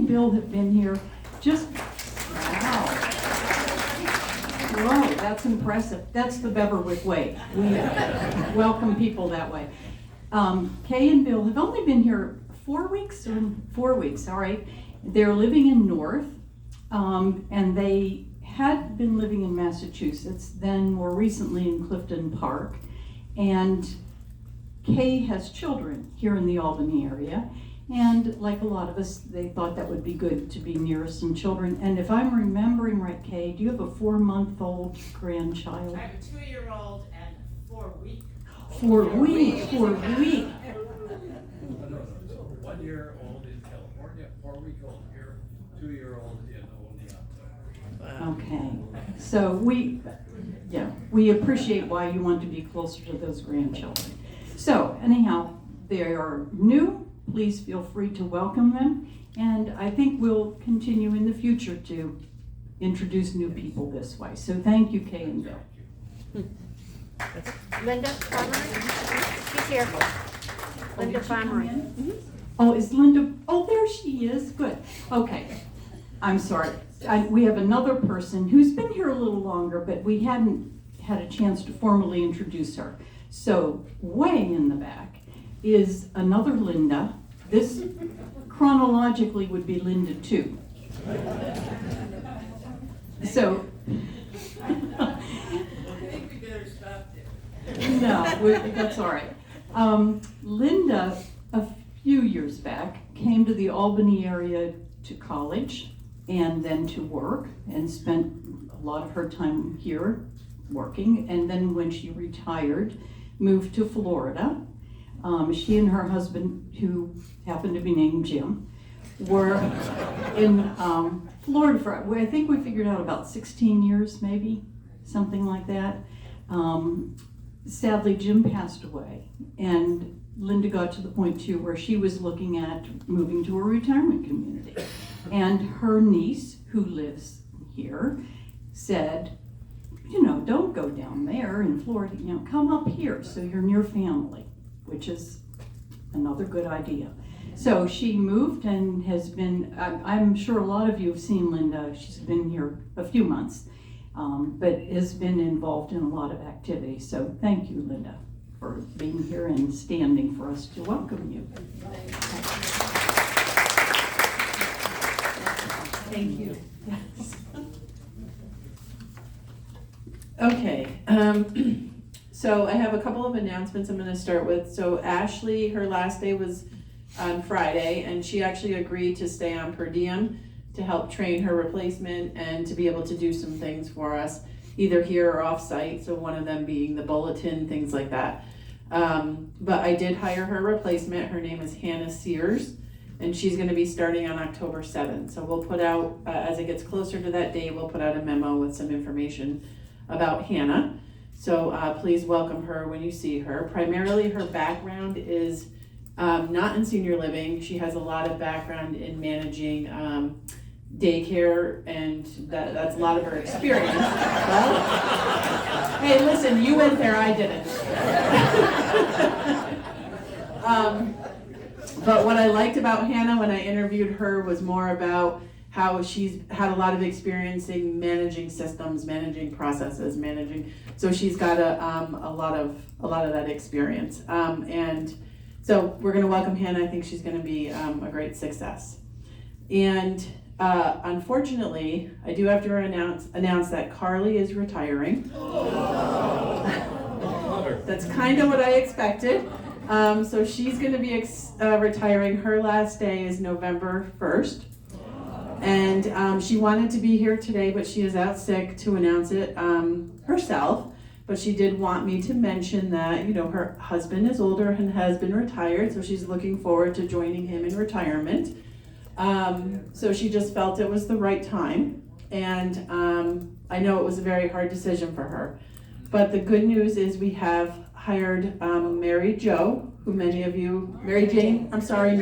and Bill have been here just, wow. Whoa, that's impressive. That's the Beverwick way. We welcome people that way. Kay and Bill have only been here 4 weeks, all right. They're living in North, and they had been living in Massachusetts, then more recently in Clifton Park. And Kay has children here in the Albany area. And like a lot of us, they thought that would be good to be near some children. And if I'm remembering right, Kay, do you have a 4-month-old grandchild? I have a 2-year-old and 4-week. 4 weeks, 4 weeks. 1-year-old in California, 4-week-old here, 2-year-old in Oneonta. Okay, so we appreciate why you want to be closer to those grandchildren. So anyhow, they are new. Please feel free to welcome them. And I think we'll continue in the future to introduce new people this way. So thank you, Kay and Bill. Linda Farmer, she's here. Linda Farmer. Oh, is Linda, oh, there she is, good. Okay, I'm sorry. We have another person who's been here a little longer, but we hadn't had a chance to formally introduce her. So way in the back is another Linda. This chronologically would be Linda 2. So, I think we better stop there. no, that's all right. Linda, a few years back, came to the Albany area to college and then to work, and spent a lot of her time here working. And then when she retired, moved to Florida. She and her husband, who happened to be named Jim, were in Florida for, I think we figured out about 16 years, maybe, something like that. Sadly, Jim passed away, and Linda got to the point too where she was looking at moving to a retirement community. And her niece, who lives here, said, don't go down there in Florida, come up here so you're near family, which is another good idea. So she moved and has been, I'm sure a lot of you have seen Linda. She's been here a few months, but has been involved in a lot of activities. So thank you, Linda, for being here and standing for us to welcome you. Thank you. Yes. Okay, so I have a couple of announcements I'm going to start with. So Ashley, her last day was on Friday, and she actually agreed to stay on per diem to help train her replacement and to be able to do some things for us, either here or off-site, so one of them being the bulletin, things like that. But I did hire her replacement. Her name is Hannah Sears, and she's going to be starting on October 7th. So we'll put out, as it gets closer to that date, we'll put out a memo with some information about Hannah. So please welcome her when you see her. Primarily her background is not in senior living. She has a lot of background in managing daycare, and that's a lot of her experience. Well, hey, listen, you went there, I didn't. But what I liked about Hannah when I interviewed her was more about how she's had a lot of experience in managing systems, managing processes, so she's got a lot of that experience. And so we're going to welcome Hannah. I think she's going to be a great success. And unfortunately, I do have to announce that Carly is retiring. That's kind of what I expected. So she's going to be retiring. Her last day is November 1st. And she wanted to be here today, but she is out sick to announce it herself. But she did want me to mention that, her husband is older and has been retired, so she's looking forward to joining him in retirement. So she just felt it was the right time. And I know it was a very hard decision for her. But the good news is we have hired Mary Jo, who many of you, Mary Jane. Sorry.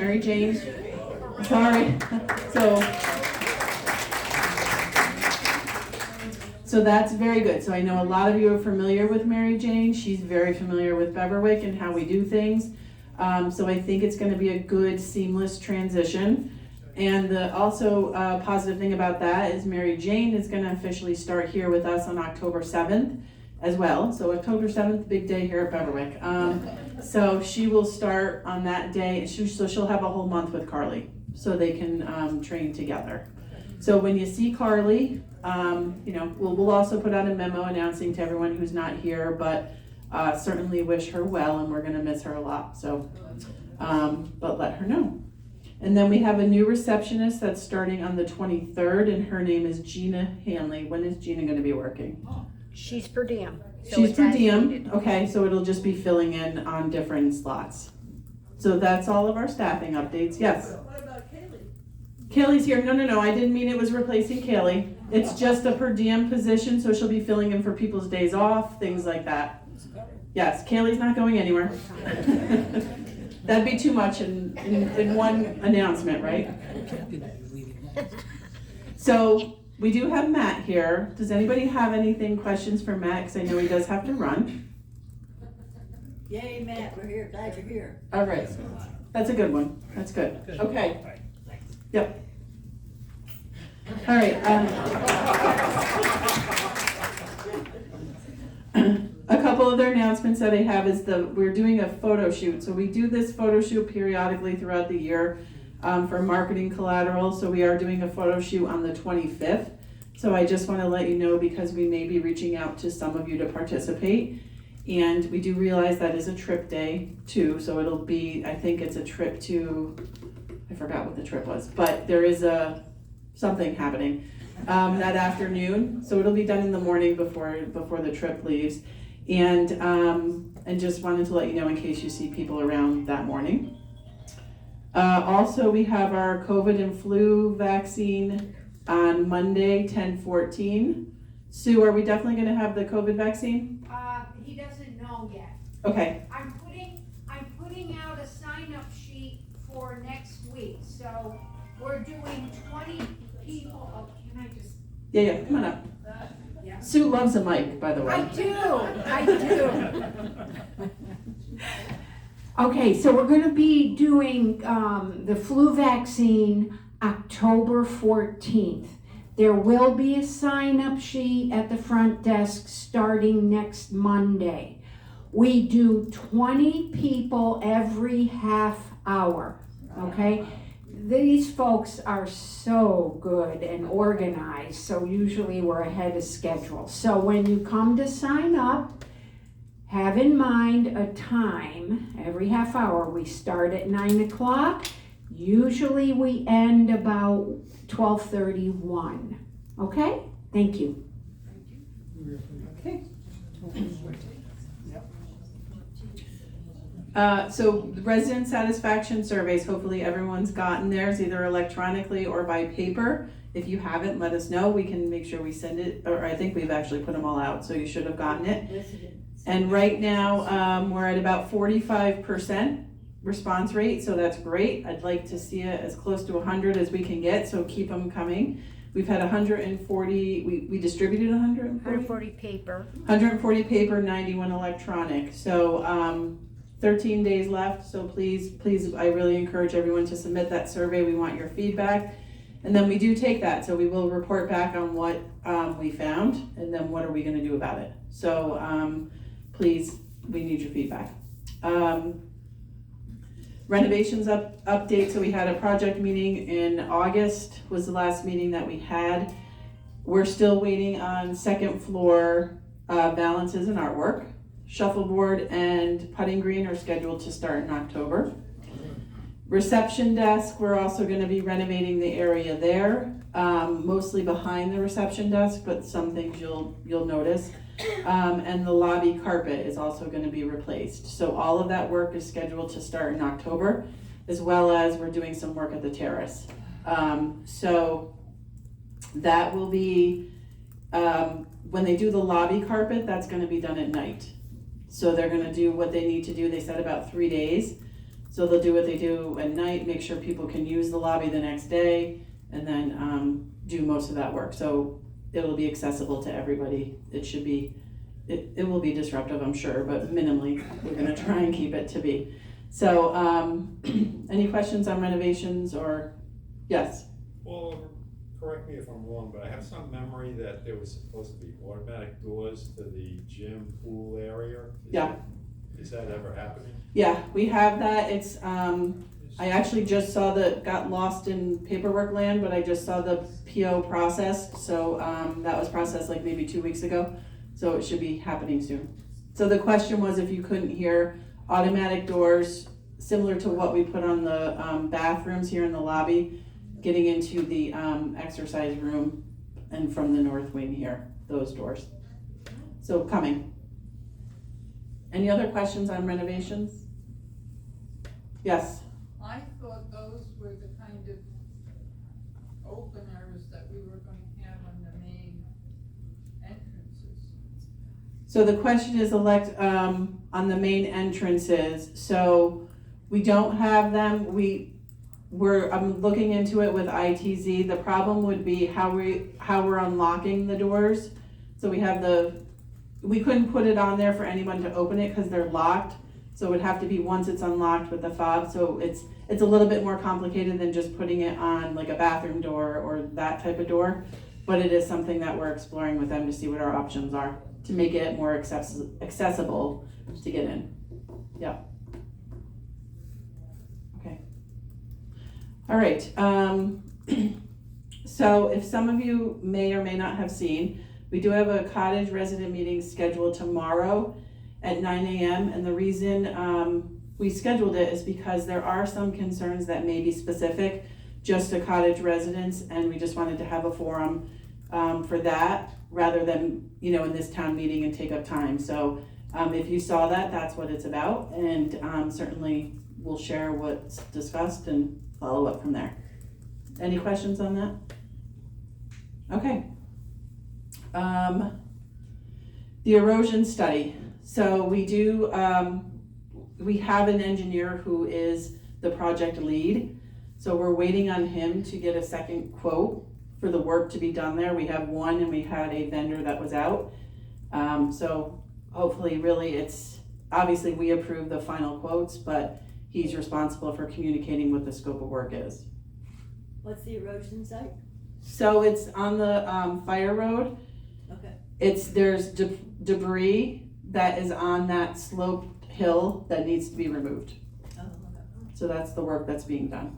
So that's very good. So I know a lot of you are familiar with Mary Jane. She's very familiar with Beverwick and how we do things. So I think it's going to be a good, seamless transition. And the also positive thing about that is Mary Jane is going to officially start here with us on October 7th as well. So October 7th, big day here at Beverwick. So she will start on that day. So she'll have a whole month with Carly, so they can train together. So when you see Carly, we'll also put out a memo announcing to everyone who's not here, but certainly wish her well, and we're going to miss her a lot. So, but let her know. And then we have a new receptionist that's starting on the 23rd, and her name is Gina Hanley. When is Gina going to be working? She's per diem. so She's it's per as diem, needed. okay, so it'll just be filling in on different slots. So that's all of our staffing updates, yes. What about Kaylee? Kaylee's here, no, I didn't mean it was replacing Kaylee. It's just a per diem position, so she'll be filling in for people's days off, things like that. Yes, Kaylee's not going anywhere. That'd be too much in one announcement, right? So, we do have Matt here. Does anybody have questions for Matt? Because I know he does have to run. Yay, Matt, we're here, glad you're here. All right, that's a good one. That's good. Okay. Yep. All right. A couple other announcements that I have is we're doing a photo shoot. So we do this photo shoot periodically throughout the year for marketing collateral. So we are doing a photo shoot on the 25th. So I just want to let you know because we may be reaching out to some of you to participate. And we do realize that is a trip day too. So it'll be, I think it's a trip to, I forgot what the trip was, but there is something happening that afternoon. So it'll be done in the morning before the trip leaves. And just wanted to let you know in case you see people around that morning. Also, we have our COVID and flu vaccine on Monday, 10/14. Sue, are we definitely gonna have the COVID vaccine? He doesn't know yet. Okay, I'm putting out a sign-up sheet for next week, so we're doing 20 people, can I just? yeah, come on up. Yeah. Sue loves a mic, by the I way. do. Okay, so we're gonna be doing, the flu vaccine October 14th. There will be a sign-up sheet at the front desk starting next Monday. We do 20 people every half hour, okay? These folks are so good and organized, so usually we're ahead of schedule. So when you come to sign up, have in mind a time, every half hour. We start at 9 o'clock. Usually we end about 12:31. Okay? Thank you. Okay. So the resident satisfaction surveys, hopefully everyone's gotten theirs either electronically or by paper. If you haven't, let us know. We can make sure we send it, or I think we've actually put them all out, so you should have gotten it. And right now, we're at about 45% response rate, so that's great. I'd like to see it as close to 100 as we can get, so keep them coming. We've had 140, we distributed 140 paper. 140 paper, 91 electronic. So 13 days left, so please, I really encourage everyone to submit that survey. We want your feedback. And then we do take that, so we will report back on what we found, and then what are we gonna do about it. So please, we need your feedback. Renovations update, so we had a project meeting in August, was the last meeting that we had. We're still waiting on second floor balances and artwork. Shuffleboard and putting green are scheduled to start in October. Reception desk, we're also gonna be renovating the area there, mostly behind the reception desk, but some things you'll notice. And the lobby carpet is also gonna be replaced. So all of that work is scheduled to start in October, as well as we're doing some work at the terrace. So that will be, when they do the lobby carpet, that's gonna be done at night. So they're gonna do what they need to do, they said about 3 days. So they'll do what they do at night, make sure people can use the lobby the next day, and then do most of that work. So it'll be accessible to everybody. It should be, it will be disruptive, I'm sure, but minimally, we're gonna try and keep it to be. So any questions on renovations or, Yes, Well, correct me if I'm wrong, but I have some memory that there was supposed to be automatic doors to the gym pool area. Is that ever happening? yeah, we have that. It's, I actually just saw got lost in paperwork land, but I just saw the PO processed, so, that was processed like maybe 2 weeks ago, so it should be happening soon. So the question was if you couldn't hear, automatic doors, similar to what we put on the, bathrooms here in the lobby, getting into the, exercise room and from the north wing here, those doors. So coming. Any other questions on renovations? Yes. I thought those were the kind of openers that we were going to have on the main entrances. So the question is on the main entrances, so we don't have them, I'm looking into it with ITZ. The problem would be how we're unlocking the doors. So we couldn't put it on there for anyone to open it because they're locked. So it would have to be once it's unlocked with the fob. So it's a little bit more complicated than just putting it on like a bathroom door or that type of door. But it is something that we're exploring with them to see what our options are to make it more accessible to get in. Yeah. Okay. All right. So if some of you may or may not have seen, we do have a cottage resident meeting scheduled tomorrow at 9 a.m. And the reason we scheduled it is because there are some concerns that may be specific just to cottage residents, and we just wanted to have a forum for that rather than, in this town meeting and take up time. So if you saw that, that's what it's about, and certainly we'll share what's discussed and follow up from there. Any questions on that? Okay. The erosion study. So we do, we have an engineer who is the project lead. So we're waiting on him to get a second quote for the work to be done there. We have one and we had a vendor that was out. So hopefully really obviously we approve the final quotes, but he's responsible for communicating what the scope of work is. What's the erosion site? So it's on the fire road. Okay. There's debris that is on that sloped hill that needs to be removed. Oh, okay. So that's the work that's being done.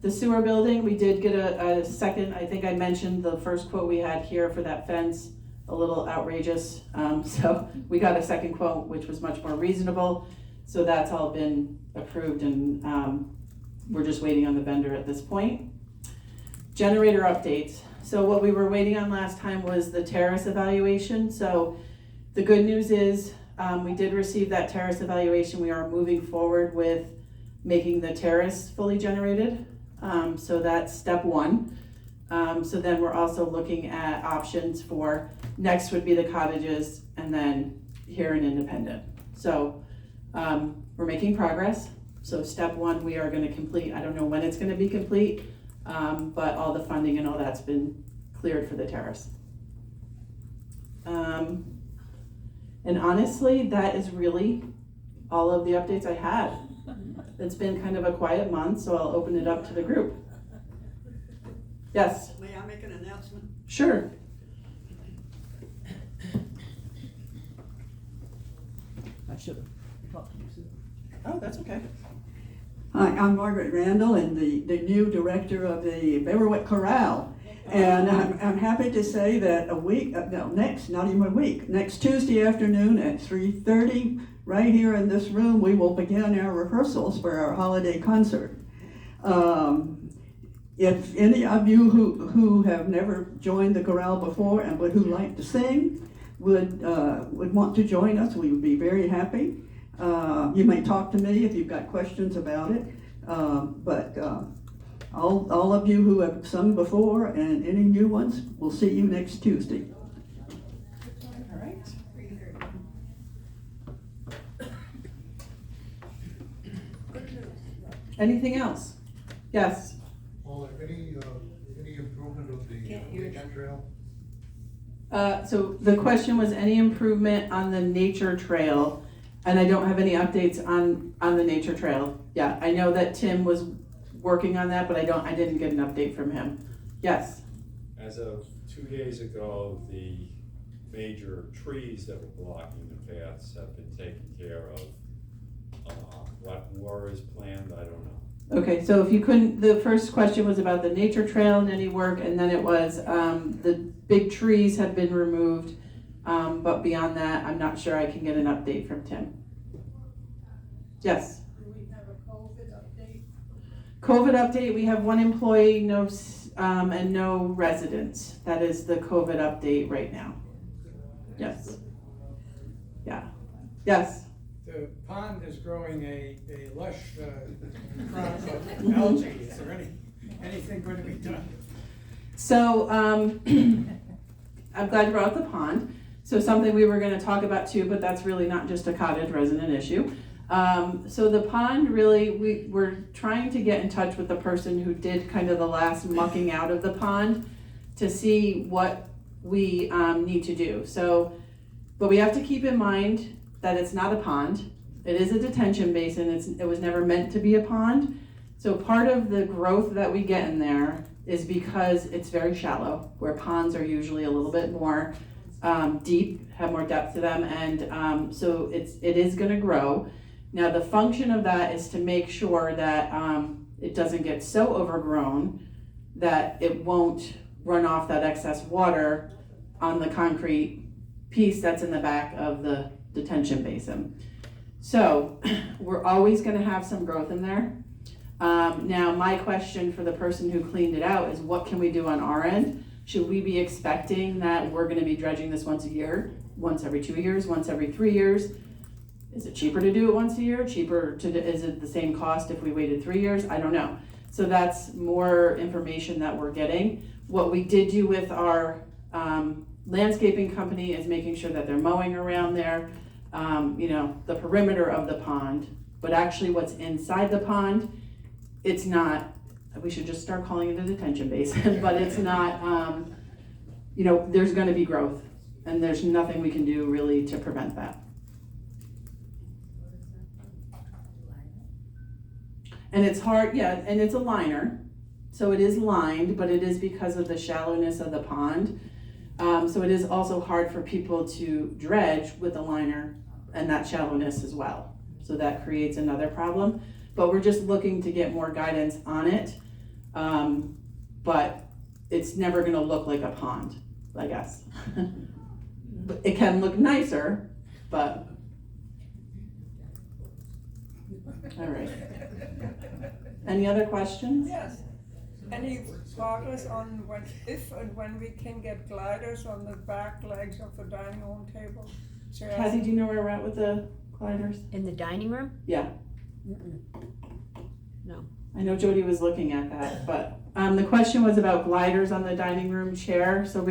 The sewer building, we did get a second, I think I mentioned the first quote we had here for that fence, a little outrageous. So we got a second quote, which was much more reasonable. So that's all been approved, and we're just waiting on the vendor at this point. Generator updates. So what we were waiting on last time was the terrace evaluation. So the good news is we did receive that terrace evaluation. We are moving forward with making the terrace fully generated. So that's step one. So then we're also looking at options for, next would be the cottages, and then here in Independent. So we're making progress. So step one, we are gonna complete, I don't know when it's gonna be complete, but all the funding and all that's been cleared for the terrace. And honestly, that is really all of the updates I had. It's been kind of a quiet month, so I'll open it up to the group. Yes, May I make an announcement? sure. I should have talked to you soon. Oh, that's okay. Hi, I'm Margaret Randall and the new director of the Beverwick Corral. And I'm happy to say that next Tuesday afternoon at 3:30, right here in this room, we will begin our rehearsals for our holiday concert. If any of you who have never joined the chorale before and who like to sing would want to join us, we would be very happy. You may talk to me if you've got questions about it, but all of you who have sung before and any new ones, we'll see you next Tuesday. All right. Anything else? Yes. Paul, any improvement of the Can't hear nature trail? So the question was any improvement on the nature trail. And I don't have any updates on the nature trail yet. I know that Tim was working on that, but I didn't get an update from him. Yes, As of 2 days ago, the major trees that were blocking the paths have been taken care of. What more is planned, I don't know. okay, so if you couldn't, the first question was about the nature trail and any work, and then it was, the big trees have been removed. But beyond that, I'm not sure I can get an update from Tim. Yes? Do we have a COVID update? COVID update, we have one employee, and no residents. That is the COVID update right now. Yes. Yeah. Yes. The pond is growing a lush crop of algae. Is there anything going to be done? So, I'm glad you brought up the pond. So something we were gonna talk about too, but that's really not just a cottage resident issue. So the pond, really, we're trying to get in touch with the person who did kind of the last mucking out of the pond to see what we need to do. So, but we have to keep in mind that it's not a pond. It is a detention basin. It was never meant to be a pond. So part of the growth that we get in there is because it's very shallow, where ponds are usually a little bit more deep, have more depth to them, and so it is gonna grow. Now the function of that is to make sure that it doesn't get so overgrown that it won't run off that excess water on the concrete piece that's in the back of the detention basin. So we're always gonna have some growth in there. Now my question for the person who cleaned it out is, what can we do on our end? Should we be expecting that we're gonna be dredging this once a year, once every 2 years, once every 3 years? Is it cheaper to do it once a year? Is it the same cost if we waited 3 years? I don't know. So that's more information that we're getting. What we did do with our landscaping company is making sure that they're mowing around there, the perimeter of the pond, but actually what's inside the pond, it's not, we should just start calling it a detention basin, but it's not, there's gonna be growth, and there's nothing we can do really to prevent that. And it's hard, yeah, and it's a liner, so it is lined, but it is because of the shallowness of the pond. So it is also hard for people to dredge with a liner and that shallowness as well. So that creates another problem. But we're just looking to get more guidance on it. But it's never gonna look like a pond, I guess. It can look nicer, but. All right. Any other questions? Yes. Any progress on if and when we can get gliders on the back legs of the dining room table? Kathy, do you know where we're at with the gliders? In the dining room? Yeah. No. I know Jody was looking at that, but the question was about gliders on the dining room chair. So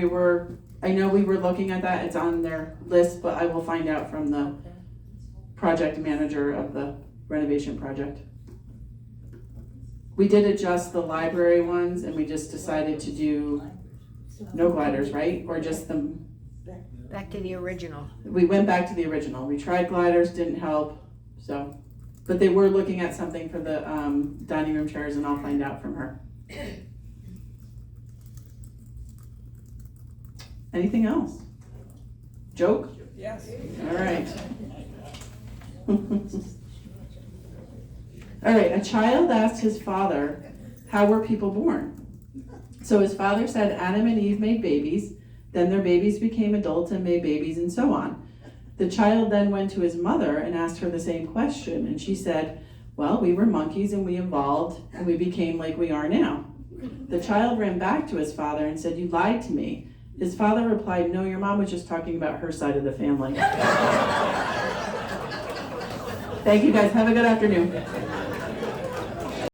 I know we were looking at that. It's on their list, but I will find out from the project manager of the renovation project. We did adjust the library ones, and we just decided to do no gliders, right? Or just them? Back to the original. We went back to the original. We tried gliders, didn't help, so. But they were looking at something for the dining room chairs, and I'll find out from her. Anything else? Joke? Yes. All right. All right, a child asked his father, how were people born? So his father said Adam and Eve made babies, then their babies became adults and made babies, and so on. The child then went to his mother and asked her the same question, and she said, well, we were monkeys and we evolved and we became like we are now. The child ran back to his father and said, you lied to me. His father replied, no, your mom was just talking about her side of the family. Thank you guys, have a good afternoon.